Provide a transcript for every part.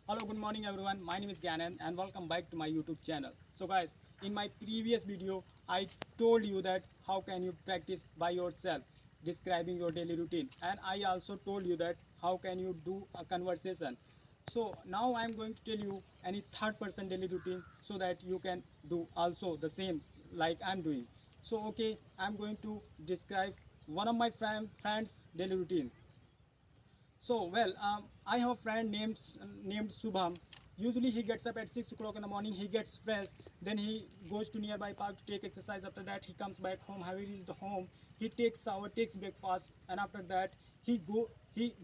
Hello, good morning everyone. My name is Ganan and welcome back to my YouTube channel. So guys, in my previous video, I told you that how can you practice by yourself, describing your daily routine. And I also told you that how can you do a conversation. So now I'm going to tell you any third person daily routine so that you can do also the same like I'm doing. So okay, I'm going to describe one of my friends daily routine. So well, I have a friend named Subham. Usually he gets up at 6 o'clock in the morning. He gets fresh. Then he goes to nearby park to take exercise. After that, he comes back home. Having reached the home, he takes shower, takes breakfast, and after that, he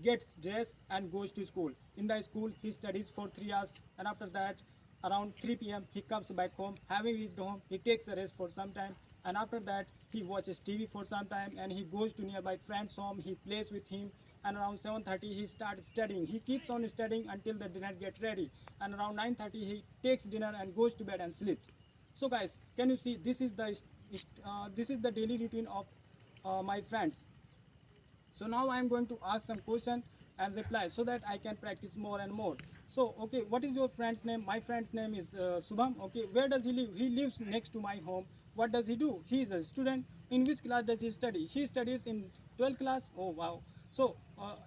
gets dressed and goes to school. In the school, he studies for 3 hours, and after that, around 3 p.m. he comes back home. Having reached home, he takes a rest for some time, and after that, he watches TV for some time, and he goes to nearby friend's home. He plays with him, and around 7:30 he starts studying. He keeps on studying until the dinner gets ready, and around 9:30 he takes dinner and goes to bed and sleeps. So guys, can you see this is the daily routine of my friends. So now I am going to ask some question and reply so that I can practice more and more. So okay, what is your friend's name? My friend's name is Subham. Okay, where does he live? He lives next to my home. What does he do? He is a student. In which class does he study? He studies in 12th class. Oh wow. So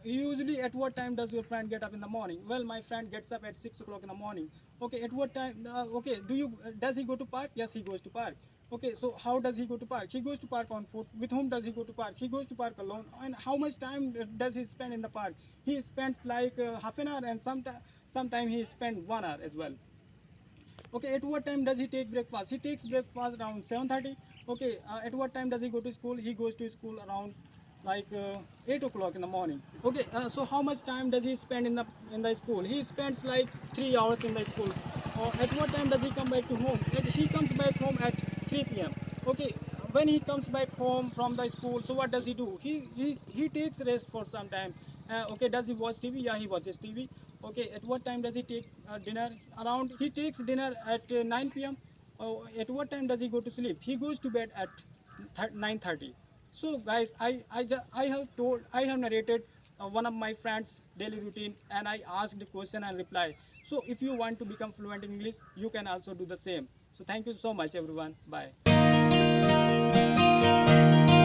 usually at what time does your friend get up in the morning? Well, my friend gets up at 6 o'clock in the morning. Okay, at what time? Okay, does he go to park? Yes, he goes to park. Okay, so how does he go to park? He goes to park on foot. With whom does he go to park? He goes to park alone. And how much time does he spend in the park? He spends like half an hour, and sometime he spends 1 hour as well. Okay, at what time does he take breakfast? He takes breakfast around 7:30. Okay, at what time does he go to school? He goes to school around like 8 o'clock in the morning. Okay, so how much time does he spend in the school? He spends like 3 hours in the school. At what time does he come back to home? He comes back home at 3 p.m. Okay, when he comes back home from the school, so what does he do? He takes rest for some time. Okay, does he watch TV? Yeah, he watches TV. Okay, at what time does he take dinner? Around he takes dinner at 9 p.m. At what time does he go to sleep? He goes to bed at 9:30. So guys, I have narrated one of my friends' daily routine, and I asked the question and reply. So if you want to become fluent in English, you can also do the same. So thank you so much, everyone. Bye.